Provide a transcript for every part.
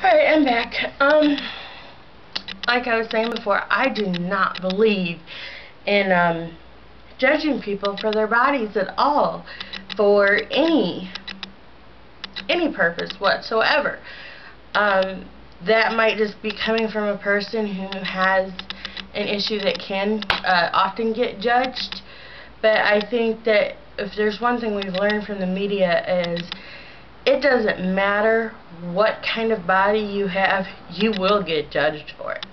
Alright, I'm back. Like I was saying before, I do not believe in judging people for their bodies at all, for any purpose whatsoever. That might just be coming from a person who has an issue that can often get judged, but I think that if there's one thing we've learned from the media is it doesn't matter what kind of body you have, you will get judged for it.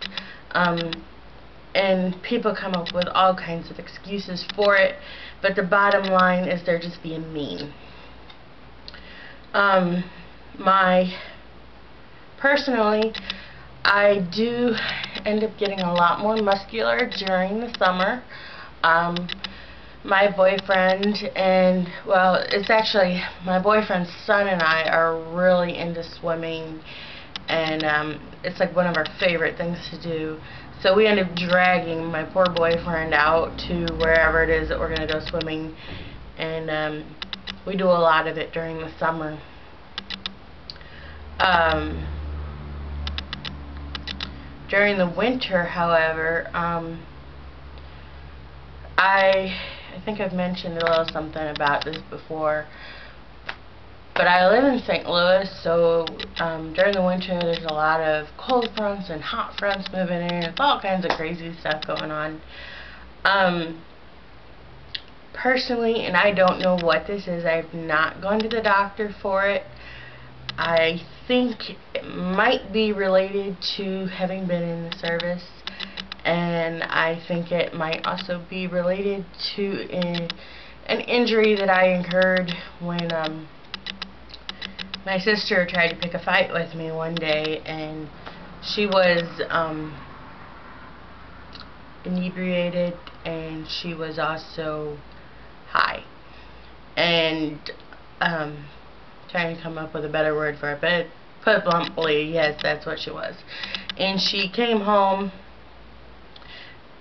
And people come up with all kinds of excuses for it, but the bottom line is they're just being mean. Personally, I do end up getting a lot more muscular during the summer. My boyfriend and, well, it's actually my boyfriend's son and I are really into swimming, and it's like one of our favorite things to do. So we end up dragging my poor boyfriend out to wherever it is that we're going to go swimming, and we do a lot of it during the summer. During the winter, however, I think I've mentioned a little something about this before, but I live in St. Louis, so during the winter there's a lot of cold fronts and hot fronts moving in. It's all kinds of crazy stuff going on. Personally, and I don't know what this is, I've not gone to the doctor for it. I think it might be related to having been in the service, and I think it might also be related to an injury that I incurred when my sister tried to pick a fight with me one day, and she was inebriated, and she was also high, and trying to come up with a better word for it, but put bluntly, yes, that's what she was. And she came home.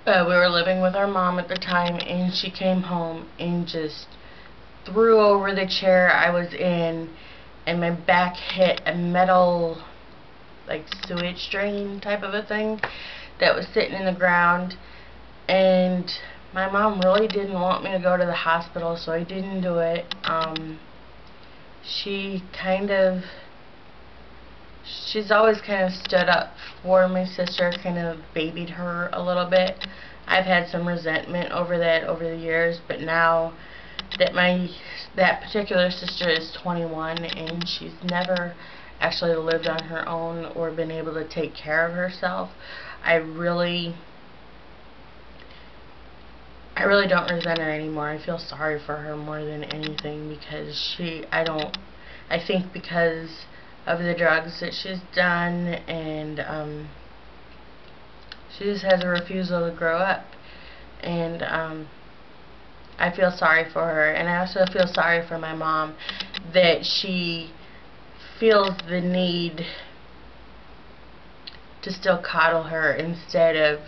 We were living with our mom at the time, and she came home and just threw over the chair I was in, and my back hit a metal, like, sewage drain type of a thing that was sitting in the ground, and my mom really didn't want me to go to the hospital, so I didn't do it. She's always kind of stood up for my sister, kind of babied her a little bit. I've had some resentment over that over the years, but now that that particular sister is 21 and she's never actually lived on her own or been able to take care of herself, I really don't resent her anymore. I feel sorry for her more than anything, because I think because of the drugs that she's done, and she just has a refusal to grow up, and I feel sorry for her. And I also feel sorry for my mom, that she feels the need to still coddle her instead of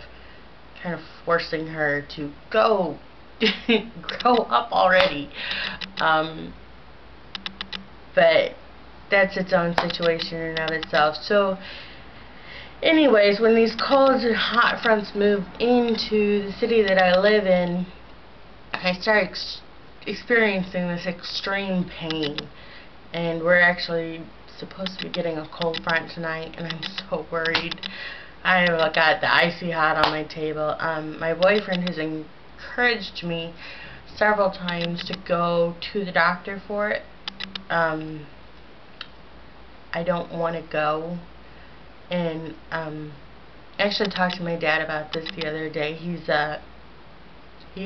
kind of forcing her to go grow up already. But that's its own situation in and of itself. So anyways, when these cold and hot fronts move into the city that I live in, I start experiencing this extreme pain, and we're actually supposed to be getting a cold front tonight, and I'm so worried. I've got the icy hot on my table. My boyfriend has encouraged me several times to go to the doctor for it. I don't want to go, and I actually talked to my dad about this the other day. He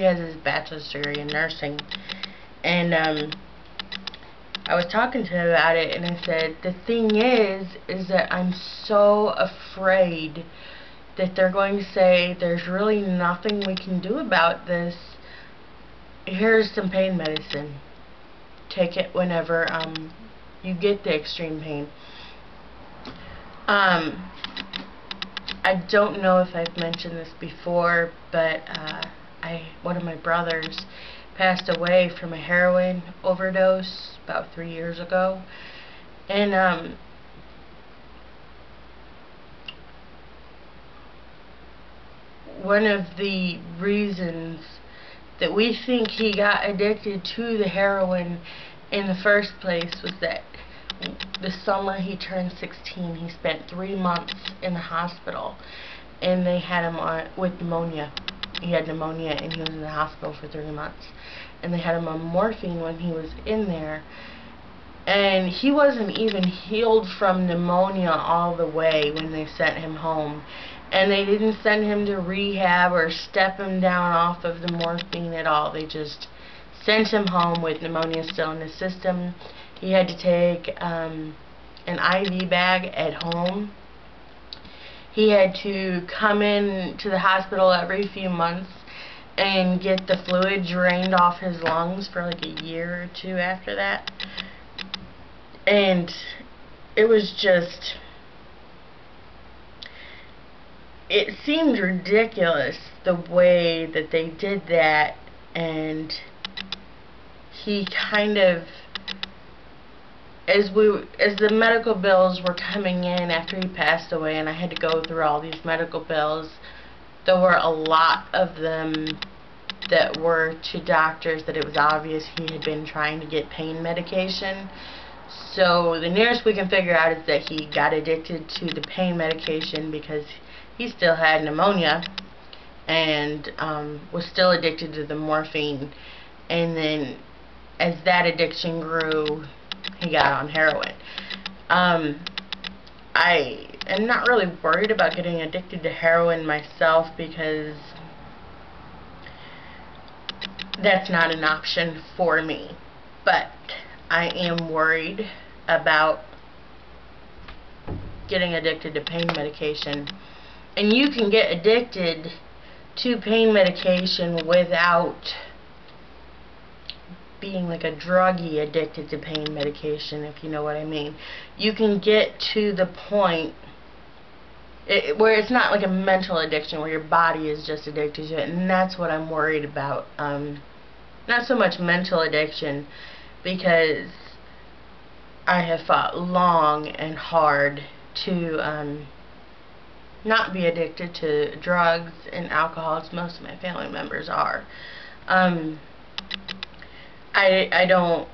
has his bachelor's degree in nursing, and I was talking to him about it, and I said, the thing is that I'm so afraid that they're going to say there's really nothing we can do about this. Here's some pain medicine. Take it whenever you get the extreme pain. I don't know if I've mentioned this before, but one of my brothers passed away from a heroin overdose about 3 years ago, and one of the reasons that we think he got addicted to the heroin in the first place was that the summer he turned 16, he spent 3 months in the hospital, and they had him on with pneumonia. He had pneumonia, and he was in the hospital for 3 months, and they had him on morphine when he was in there, and he wasn't even healed from pneumonia all the way when they sent him home. And they didn't send him to rehab or step him down off of the morphine at all. They just sent him home with pneumonia still in his system. He had to take an IV bag at home. He had to come in to the hospital every few months and get the fluid drained off his lungs for like a year or two after that. And it was just... it seemed ridiculous the way that they did that, and he kind of, as the medical bills were coming in after he passed away, and I had to go through all these medical bills, there were a lot of them that were to doctors that it was obvious he had been trying to get pain medication. So the nearest we can figure out is that he got addicted to the pain medication because he still had pneumonia and was still addicted to the morphine. And then as that addiction grew, he got on heroin. I am not really worried about getting addicted to heroin myself because that's not an option for me. But I am worried about getting addicted to pain medication. And you can get addicted to pain medication without being like a druggie addicted to pain medication, if you know what I mean. You can get to the point where it's not like a mental addiction, where your body is just addicted to it, and that's what I'm worried about. Not so much mental addiction, because I have fought long and hard to not be addicted to drugs and alcohol, as most of my family members are. I don't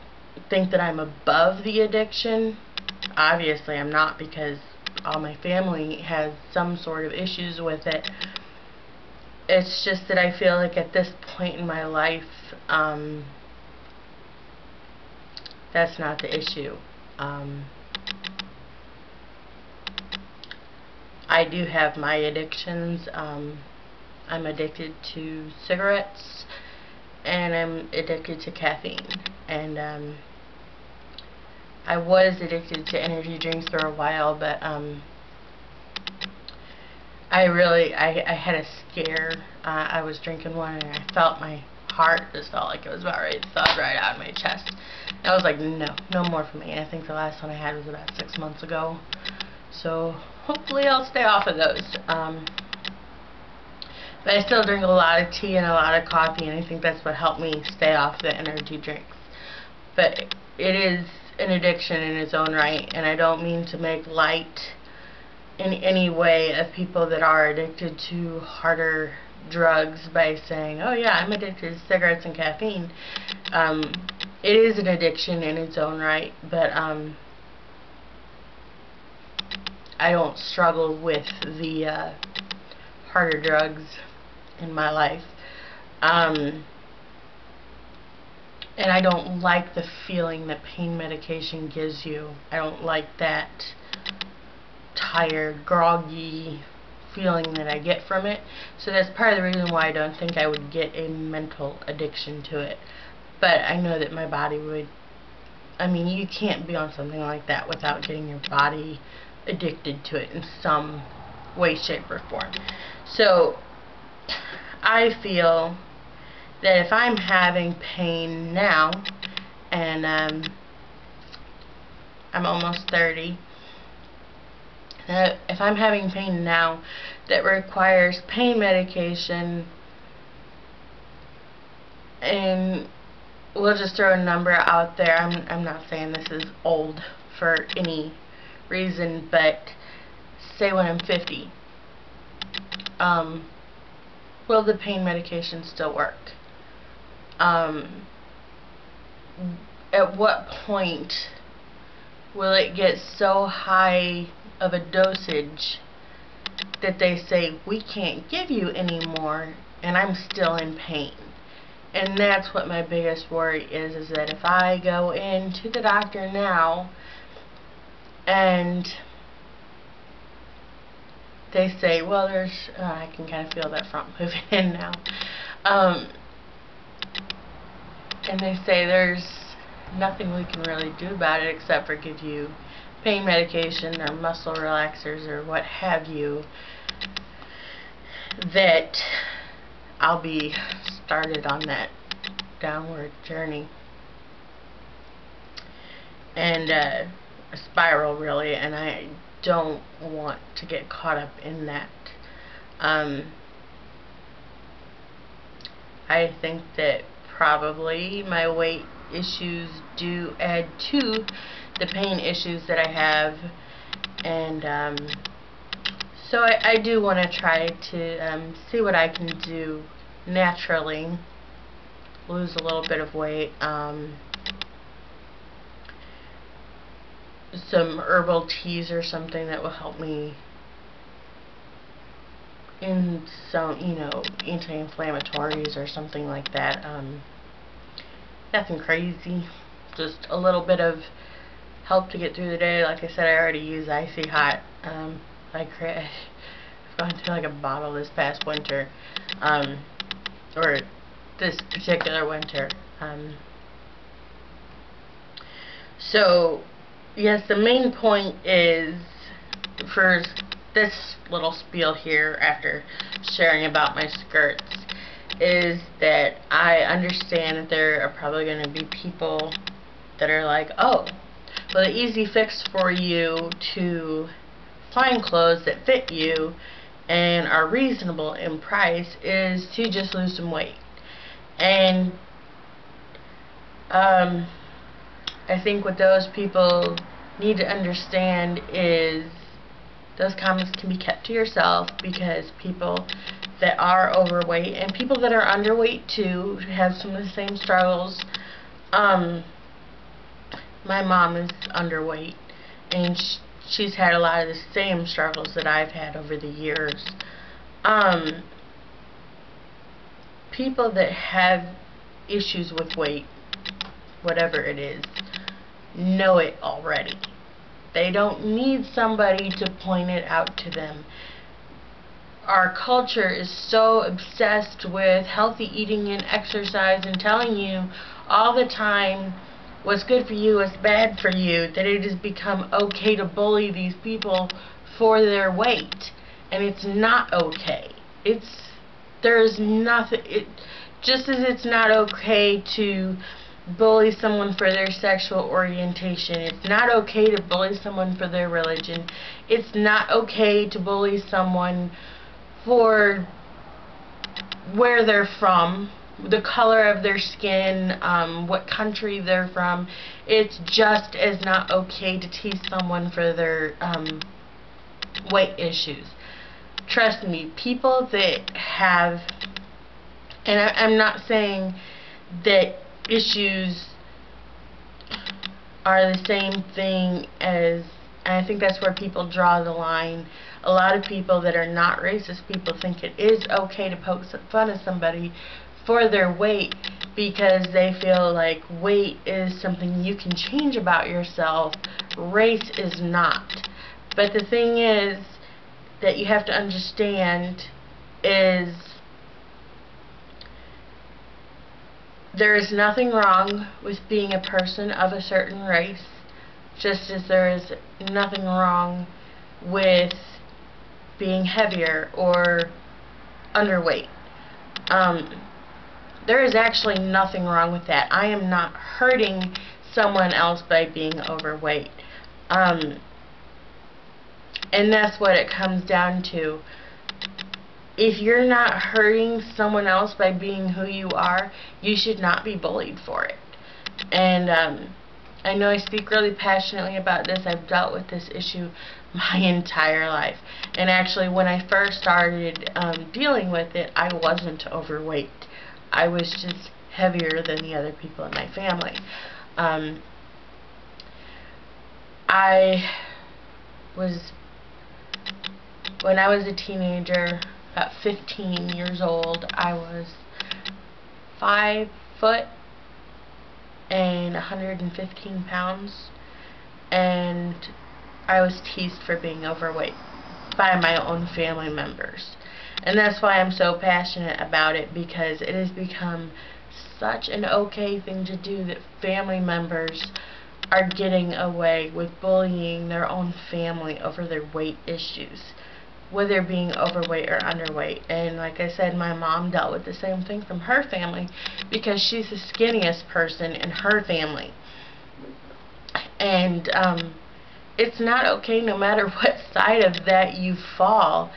think that I'm above the addiction. Obviously I'm not, because all my family has some sort of issues with it. It's just that I feel like at this point in my life, that's not the issue. I do have my addictions. I'm addicted to cigarettes, and I'm addicted to caffeine. And I was addicted to energy drinks for a while, but I had a scare. I was drinking one, and I felt my heart just felt like it was about ready to thud right out of my chest. And I was like, no more for me. I think the last one I had was about 6 months ago. So hopefully I'll stay off of those. But I still drink a lot of tea and a lot of coffee, and I think that's what helped me stay off the energy drinks. But it is an addiction in its own right, and I don't mean to make light in any way of people that are addicted to harder drugs by saying, oh yeah, I'm addicted to cigarettes and caffeine. It is an addiction in its own right, but I don't struggle with the harder drugs in my life. And I don't like the feeling that pain medication gives you. I don't like that tired, groggy feeling that I get from it. So that's part of the reason why I don't think I would get a mental addiction to it. But I know that my body would. I mean, you can't be on something like that without getting your body addicted to it in some way, shape, or form. So I feel that if I'm having pain now, and I'm almost 30, if I'm having pain now that requires pain medication, and we'll just throw a number out there, I'm not saying this is old for any reason, but say when I'm 50, will the pain medication still work? At what point will it get so high of a dosage that they say, we can't give you any more, and I'm still in pain? And that's what my biggest worry is that if I go into the doctor now and they say, well, there's, I can kind of feel that front moving in now, and they say there's nothing we can really do about it except for give you pain medication or muscle relaxers or what have you, that I'll be started on that downward journey and a spiral, really, and I don't want to get caught up in that. I think that probably my weight issues do add to the pain issues that I have, and so I do want to try to see what I can do naturally, lose a little bit of weight, some herbal teas or something that will help me in some, anti-inflammatories or something like that. Nothing crazy, just a little bit of help to get through the day. Like I said, I already use Icy Hot. I've gone through like a bottle this past winter, or this particular winter. So yes, the main point is, for this little spiel here after sharing about my skirts, is that I understand that there are probably going to be people that are like, oh, well, the easy fix for you to find clothes that fit you and are reasonable in price is to just lose some weight. And I think what those people need to understand is those comments can be kept to yourself, because people that are overweight and people that are underweight too have some of the same struggles. My mom is underweight, and she's had a lot of the same struggles that I've had over the years. People that have issues with weight, whatever it is, know it already. They don't need somebody to point it out to them. Our culture is so obsessed with healthy eating and exercise and telling you all the time what's good for you, what's bad for you, that it has become okay to bully these people for their weight. And it's not okay. There's nothing, just as it's not okay to bully someone for their sexual orientation, it's not okay to bully someone for their religion, it's not okay to bully someone for where they're from, the color of their skin, what country they're from. It's just as not okay to tease someone for their weight issues. Trust me, people that have, and I'm not saying that issues are the same thing as, and I think that's where people draw the line. A lot of people that are not racist people think it is okay to poke fun at somebody for their weight, because they feel like weight is something you can change about yourself. Race is not. But the thing is that you have to understand is there is nothing wrong with being a person of a certain race, just as there is nothing wrong with being heavier or underweight. There is actually nothing wrong with that. I am not hurting someone else by being overweight. And that's what it comes down to. If you're not hurting someone else by being who you are, you should not be bullied for it. And I know I speak really passionately about this. I've dealt with this issue my entire life. And actually, when I first started dealing with it, I wasn't overweight. I was just heavier than the other people in my family. When I was a teenager, about 15 years old, I was 5 foot and 115 pounds, and I was teased for being overweight by my own family members. And that's why I'm so passionate about it, because it has become such an okay thing to do that family members are getting away with bullying their own family over their weight issues, whether being overweight or underweight. And like I said, my mom dealt with the same thing from her family, because she's the skinniest person in her family. And it's not okay, no matter what side of that you fall.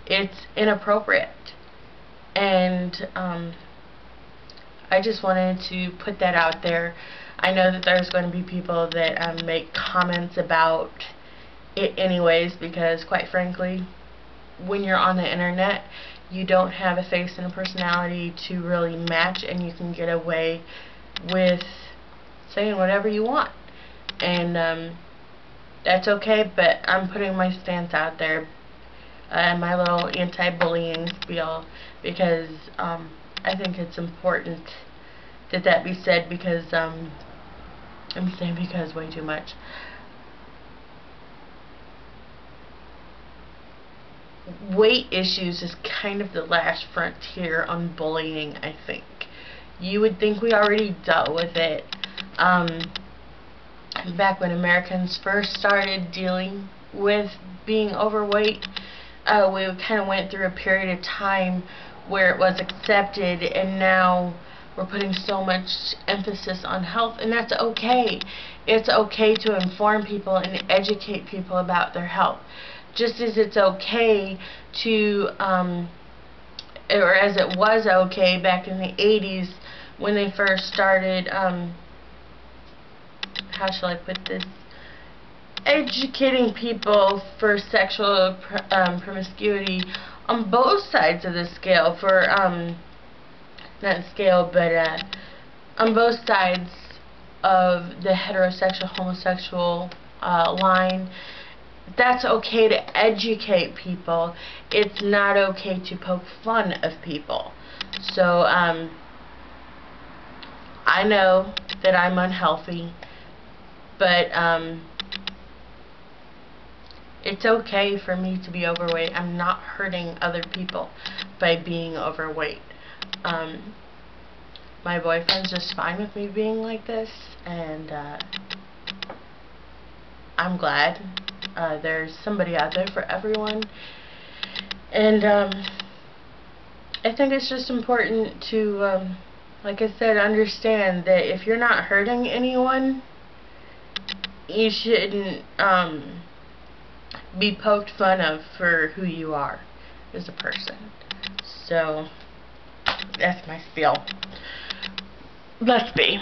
It's inappropriate. And I just wanted to put that out there. I know that there's going to be people that make comments about it anyways, because quite frankly, when you're on the internet, you don't have a face and a personality to really match, and you can get away with saying whatever you want. And that's okay, but I'm putting my stance out there, my little anti-bullying spiel, because I think it's important that that be said, because I'm saying because way too much. Weight issues is kind of the last frontier on bullying, I think. You would think we already dealt with it. Back when Americans first started dealing with being overweight, we kind of went through a period of time where it was accepted, and now we're putting so much emphasis on health, and that's okay. It's okay to inform people and educate people about their health. Just as it's okay to, or as it was okay back in the 80s when they first started, how shall I put this, educating people for sexual promiscuity on both sides of the scale, for, not scale, but on both sides of the heterosexual, homosexual line. That's okay to educate people. It's not okay to poke fun of people. So, I know that I'm unhealthy, but it's okay for me to be overweight. I'm not hurting other people by being overweight. My boyfriend's just fine with me being like this, and I'm glad. There's somebody out there for everyone, and I think it's just important to, like I said, understand that if you're not hurting anyone, you shouldn't be poked fun of for who you are as a person. So that's my spiel. Let's be.